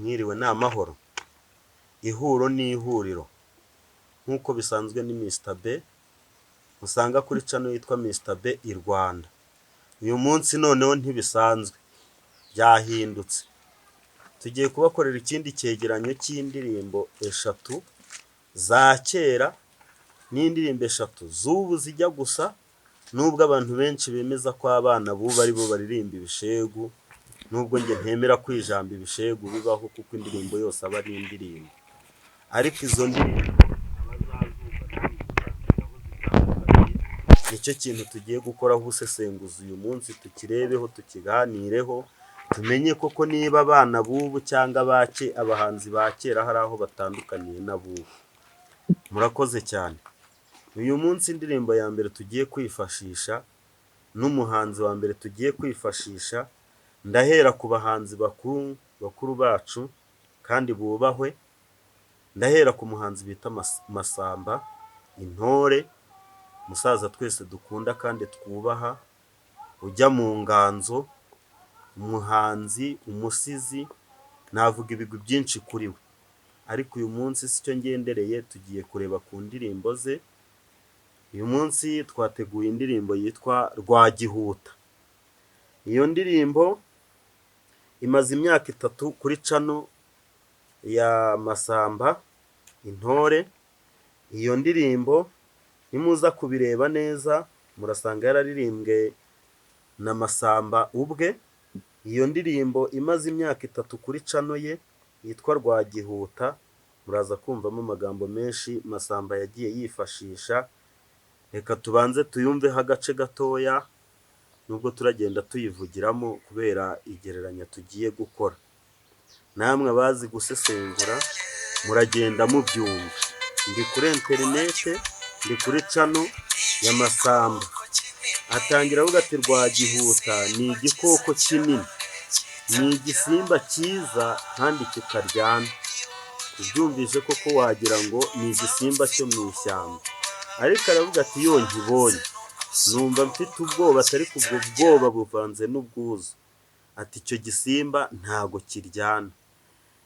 mwiriwe ni amahoro. Ihuro n'ihuriro nk'uko bisanzwe ni Mr. B, musanga kuri channel yitwa Mr. B i Rwanda. Uyu munsi noneho ntibisanzwe, byahindutse. Tugiye kubakorera ikindi cyegeranyo cy'indirimbo eshatu za kera n'indirimbo eshatu z'ubu zijya gusa, nubwo abantu benshi bemeza ko abana bubu ari bo baririmba ibishegu, nubwo njye ntemera kwijamba ibishegu bibaho, kuko indirimbo yose aba ari indirimbo. Ariko izo ndirimbo nicyo kintu tugiye gukoraho ubusesenguzi uyu munsi, tukirebeho, tukiganireho, tumenye koko niba abana bubu cyangwa bake abahanzi ba kera hari aho batandukaniye na bubu. Murakoze cyane. Uyu munsi indirimbo ya mbere tugiye kwifashisha n'umuhanzi wa mbere tugiye kwifashisha, ndahera ku bahanzi bakuru bacu kandi bubahwe. Ndahera ku muhanzi bita Masamba, intore, musaza twese dukunda kandi twubaha, ujya mu nganzo, umuhanzi, umusizi, navuga ibigwi byinshi kuri we. Ariko uyu munsi sicyo ngendereye, tugiye kureba ku ndirimbo ze. Uyu munsi twateguye indirimbo yitwa Rwagihuta. Iyo ndirimbo imaze imyaka 3 kuri channel ya Masamba, intore. Iyo ndirimbo nimuza kubireba neza murasanga yararirimbwe na Masamba ubwe. Iyo ndirimbo imaze imyaka 3 kuri channel ye yitwa Rwagihuta. Muraza kumvamo amagambo menshi Masamba yagiye yifashisha. Reka tubanze tuyumveho agace gatoya, nubwo turagenda tuyivugiramo kubera igereranya tugiye gukora. Namwe abazi gusesengura muragenda mubyumva. Ndi kuri internet, ndi kuri channel ya Masamba. Atangira avuga ati Rwagihuta ni igikoko kinini, ni igisimba cyiza kandi kikaryana. Ubyumvise koko wagira ngo ni igisimba cyo mu ishyamba. Ariko aravuga ati yo nkibonye numva mfite ubwoba, atari kubwo bwoba buvanze n'ubwuzu. Ati icyo gisimba ntago kiryana.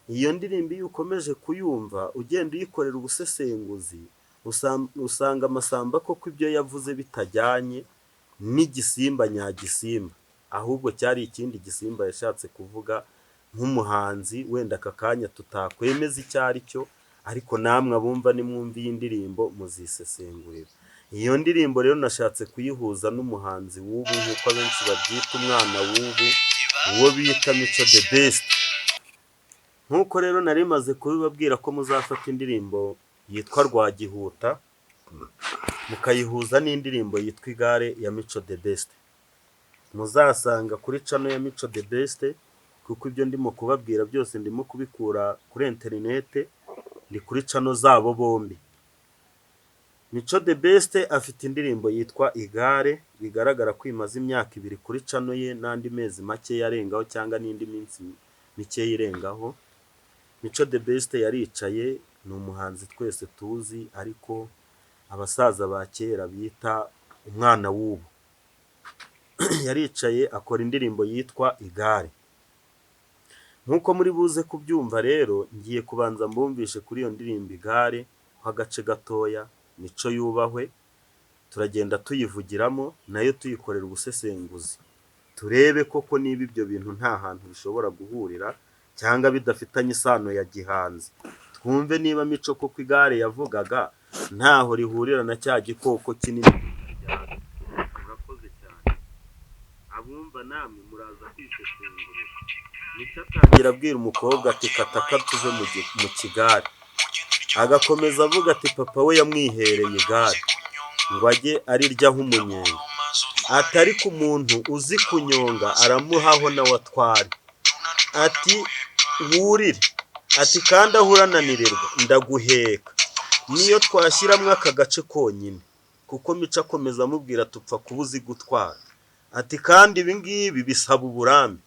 Iyo ndirimbo iyo ukomeje kuyumva ugenda uyikorera ubusesenguzi, usanga Masamba koko ibyo yavuze bitajyanye n'igisimba nyagisimba, ahubwo cyari ikindi gisimba yashatse kuvuga nk'umuhanzi. Wenda aka kanya tutakwemeza icyo ari cyo, ariko namwe abumva nimwumva iyi ndirimbo muzisesengurira. Iyo ndirimbo rero nashatse kuyihuza n'umuhanzi w'ubu, nk'uko abenshi babyita umwana w'ubu, uwo bita Mico The Best. Nk'uko rero nari maze kubibabwira ko muzafata indirimbo yitwa Rwagihuta mukayihuza n'indirimbo yitwa Igare ya Mico The Best. Muzasanga kuri channel ya Mico The Best, kuko ibyo ndimo kubabwira byose ndimo kubikura kuri internet, ni kuri channel zabo bombi. Mico The Best afite indirimbo yitwa Igare, bigaragara ko imaze imyaka 2 kuri channel ye n'andi mezi make yarengaho cyangwa n'indi minsi mike yirengaho. Mico The Best yaricaye, ni umuhanzi twese tuzi, ariko abasaza ba kera bita umwana w'ubu. Yaricaye akora indirimbo yitwa Igare. Nkuko muri buze kubyumva rero, ngiye kubanza mbumvishe kuri iyo ndirimbo Igare agace gatoya. Mico yubahwe, turagenda tuyivugiramo nayo tuyikorera ubusesenguzi, turebe koko niba ibyo bintu nta hantu bishobora guhurira cyangwa bidafitanye isano ya gihanzi. Twumve niba Mico koko Igare yavugaga ntaho rihurira na cya gikoko kinini. Murakoze cyane. Abumva namwe muraza kwisesengurira. Mico atangira abwira umukobwa ati kataka tuve mu kigare. Agakomeza avuga ati papa we yamwihereye igare ngo ajye ariryaho umunyenga. Atari ku muntu uzi kunyonga aramuhaho na watwari. Ati wurire, ati kandi aho urananirirwa ndaguheka, niyo twashyiramo aka gace konyine. Kuko Mico akomeza amubwira tupfa kubuzi gutwara. Ati kandi ibi ngibi bisaba uburambe.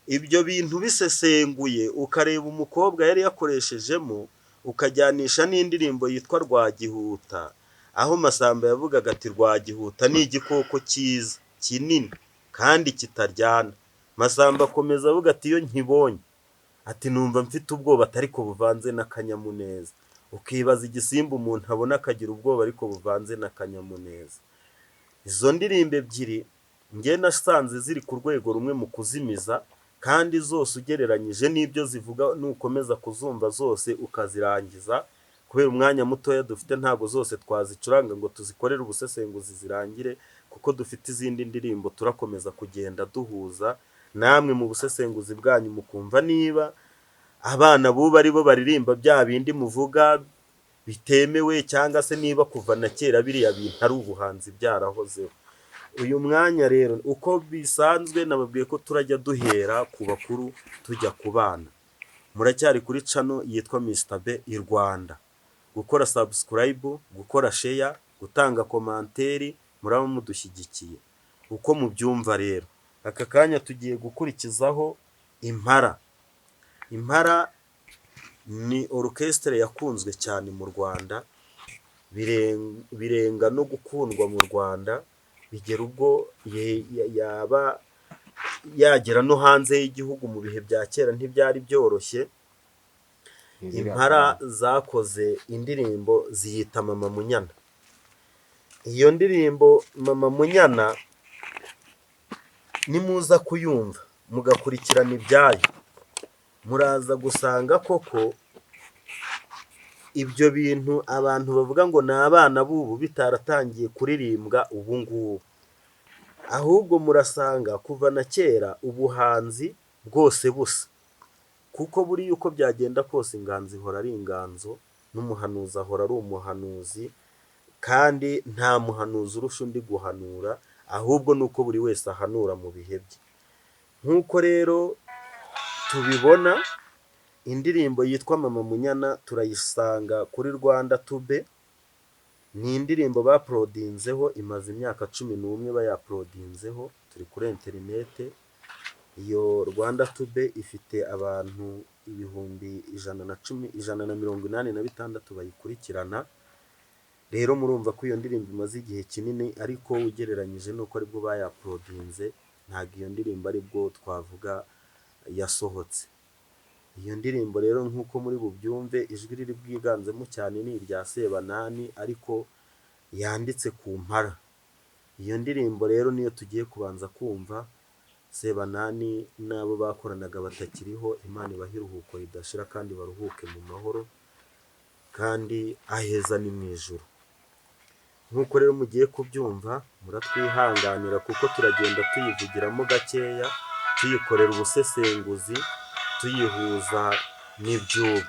Ibyo bintu bisesenguye ukareba umukobwa yari yakoreshejemo, ukajyanisha n'indirimbo yitwa Rwagihuta, aho Masamba yavugaga ati Rwagihuta ni igikoko cyiza kinini kandi kitaryana. Masamba akomeza avuga ati iyo nkibonye ati numva mfite ubwoba ariko buvanze n'akanyamuneza. Ukibaza igisimba umuntu abona akagira ubwoba ariko buvanze n'akanyamuneza. Izo ndirimbo ebyiri njye nasanze ziri ku rwego rumwe mu kuzimiza, kandi zose ugereranyije n'ibyo zivuga nukomeza kuzumva zose ukazirangiza, kubera umwanya mutoya dufite ntabwo zose twazicuranga ngo tuzikorere ubusesenguzi zirangire, kuko dufite izindi ndirimbo turakomeza kugenda duhuza namwe mu busesenguzi bwanyu, mukumva niba abana bubu ari bo baririmba bya bindi muvuga bitemewe, cyangwa se niba kuva na kera biriya bintu ari ubuhanzi byarahozeho. Uyu mwanya rero uko bisanzwe nababwiye ko turajya duhera ku bakuru tujya ku bana. Muracyari kuri channel yitwa Mr B i Rwanda. Gukora subscribe, gukora share, gutanga komanteri, muraba mudushyigikiye. Uko mubyumva rero, aka kanya tugiye gukurikizaho Impara. Impara ni orchestre yakunzwe cyane mu Rwanda, birenga no gukundwa mu Rwanda, bigera ubwo yaba yagera no hanze y'igihugu. Mu bihe bya kera ntibyari byoroshye. Impara zakoze indirimbo ziyita Mama Munyana. Iyo ndirimbo Mama Munyana nimuza kuyumva mugakurikirana ibyayo, muraza gusanga koko ibyo bintu abantu bavuga ngo ni abana b'ubu bitaratangiye kuririmbwa ubu ngubu, ahubwo murasanga kuva na kera ubuhanzi bwose busa, kuko buriya uko byagenda kose inganzo ihora ari inganzo, n'umuhanuzi ahora ari umuhanuzi, kandi nta muhanuzi urusha undi guhanura, ahubwo nuko buri wese ahanura mu bihe bye. Nk'uko rero tubibona, indirimbo yitwa Mama Munyana turayisanga kuri Rwanda Tube. Ni indirimbo baprodinzeho, imaze imyaka 11 bayaprodinzeho, turi kuri interinete. Iyo Rwanda Tube ifite abantu 186 bayikurikirana. Rero murumva ko iyo ndirimbo imaze igihe kinini, ariko ugereranyije nuko aribwo bayaprodinze, ntabwo iyo ndirimbo aribwo twavuga yasohotse. Iyo ndirimbo rero nk'uko muri bubyumve, ijwi riri bwiganzemo cyane ni irya Sebanani, ariko yanditse ku Mpara. Iyo ndirimbo rero niyo tugiye kubanza kumva. Sebanani n'abo bakoranaga batakiriho, Imana ibahe iruhuko ridashira kandi baruhuke mu mahoro, kandi aheza ni mu ijuru. Nk'uko rero mugiye kubyumva, muratwihanganira kuko turagenda tuyivugiramo gakeya, tuyikorera ubusesenguzi, tuyihuza n'ibyubu.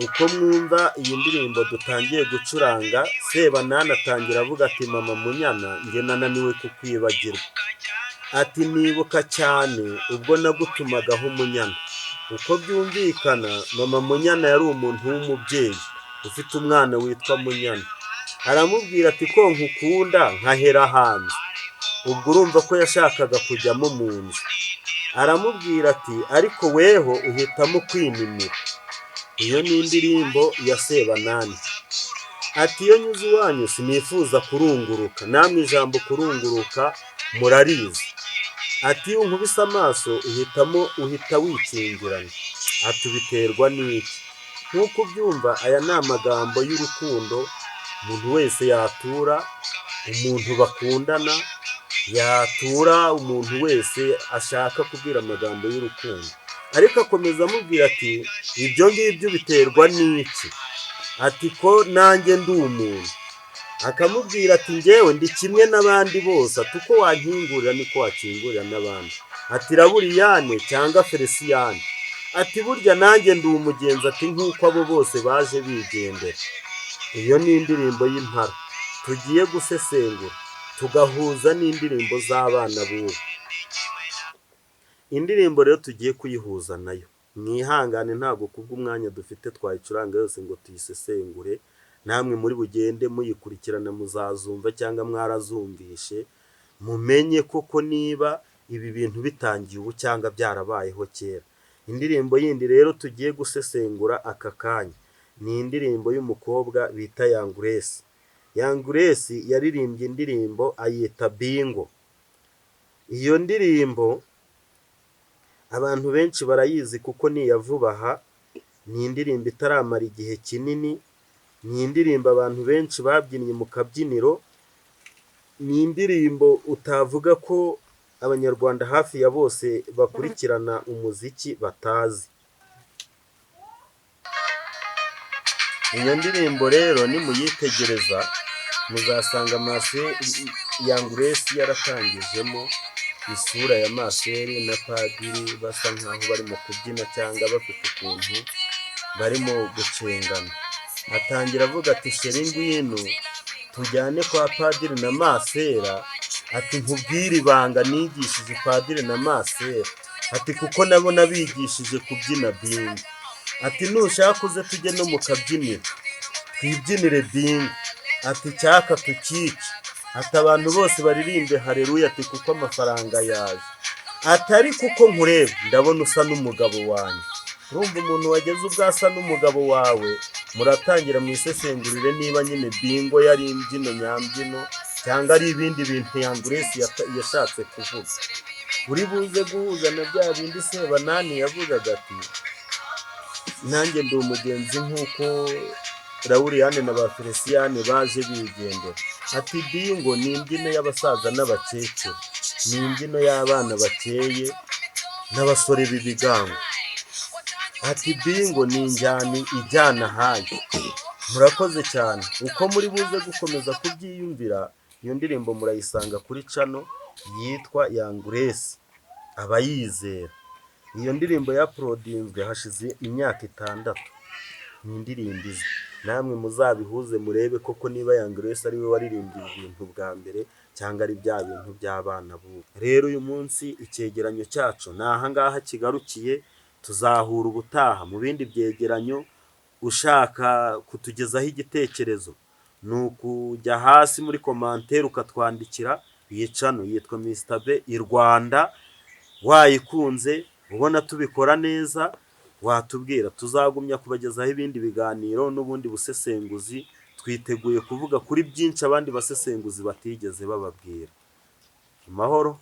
Uko mwumva iyi ndirimbo dutangiye gucuranga, Sebanani atangira avuga ati Mama Munyana, njye nananiwe kukwibagirwa. Ati nibuka cyane ubwo nagutumagaho Munyana. Uko byumvikana, Mama Munyana yari umuntu w'umubyeyi ufite umwana witwa Munyana. Aramubwira ati ko nkukunda nkahera hanze. Ubwo urumva ko yashakaga kujyamo mu nzu. Aramubwira ati ariko weho uhitamo kwinimira. Iyo ni indirimbo ya Sebanani. Ati iyo nyuze iwanyu sinifuza kurunguruka, namwe ijambo kurunguruka murarizi. Ati iyo unkubise amaso uhita wikingirana. Ati biterwa n'iki? Nk'uko ubyumva, aya ni amagambo y'urukundo umuntu wese yatura umuntu bakundana, yatura umuntu wese ashaka kubwira amagambo y'urukundo. Ariko akomeza amubwira ati ibyo ngibyo biterwa n'iki? Ati ko nanjye ndi umuntu. Akamubwira ati njyewe ndi kimwe n'abandi bose, ati uko wankingurira niko wakingurira n'abandi. Ati Raburiyane cyangwa Felisiyane. Ati burya nanjye ndi umugenzi, ati nk'uko abo bose baje bigendera. Iyo ni indirimbo y'Impara tugiye gusesengura, tugahuza n'indirimbo z'abana b'ubu. Indirimbo rero tugiye kuyihuza nayo, mwihangane ntabwo kubw'umwanya dufite twayicuranga yose ngo tuyisesengure. Namwe muri bugende muyikurikirana muzazumva cyangwa mwarazumvishe, mumenye koko niba ibi bintu bitangiye ubu cyangwa byarabayeho kera. Indirimbo yindi rero tugiye gusesengura aka kanya ni indirimbo y'umukobwa bita Young Grace. Young Grace yaririmbye indirimbo ayita Bingo. Iyo ndirimbo abantu benshi barayizi kuko ni iya vuba aha, ni indirimbo itaramara igihe kinini, ni indirimbo abantu benshi babyinnye mu kabyiniro, ni indirimbo utavuga ko abanyarwanda hafi ya bose bakurikirana umuziki batazi. Iyo ndirimbo rero nimuyitegereza muzasanga Young Grace yaratangijemo isura ya Maseri na Padiri basa nkaho barimo kubyina cyangwa bafite ukuntu barimo gucengana. Atangira avuga ati sheri ngwino tujyane kwa Padiri na Masera, ati nkubwire ibanga nigishije Padiri na Masera, ati kuko nabo nabigishije kubyina bingo, ati nushaka uze tujye no mu kabyiniro twibyinire bingo, ati cyaka tukice, ati abantu bose baririmbe haleluya, ati kuko amafaranga yaje, atari kuko nkureba ndabona usa n'umugabo wanjye. Urumva umuntu wageze ubwo asa n'umugabo wawe, muratangira mu isesengurire niba nyine bingo yari imbyino nyambyino cyangwa ari ibindi bintu Young Grace yashatse kuvuga. Uri buze guhuza na bya bindi Sebanani yavugaga ati nanjye ndi umugenzi nk'uko Rawuriyane na ba Feliciyane baje bigendera. Ati bingo ni imbyino y'abasaza n'abakecuru, ni imbyino y'abana bakeye n'abasore b'ibigango. Ati bingo ni injyana ijyana hayo. Murakoze cyane. Uko muri buze gukomeza kubyiyumvira, iyo ndirimbo murayisanga kuri channel yitwa Young Grace abayizera. Iyo ndirimbo yaprodinzwe hashize imyaka 6. Ni indirimbo izi namwe muzabihuze murebe koko niba Young Grace ari we waririmbye ibintu bwa mbere cyangwa ari bya bintu by'abana bubu. Rero uyu munsi icyegeranyo cyacu naha ngaha kigarukiye, tuzahura ubutaha mu bindi byegeranyo. Ushaka kutugezaho igitekerezo ni ukujya hasi muri commentaire ukatwandikira. Iyi channel yitwa Mr. B i Rwanda, wayikunze ubona tubikora neza watubwira, tuzagumya kubagezaho ibindi biganiro n'ubundi busesenguzi. Twiteguye kuvuga kuri byinshi abandi basesenguzi batigeze bababwira. Amahoro.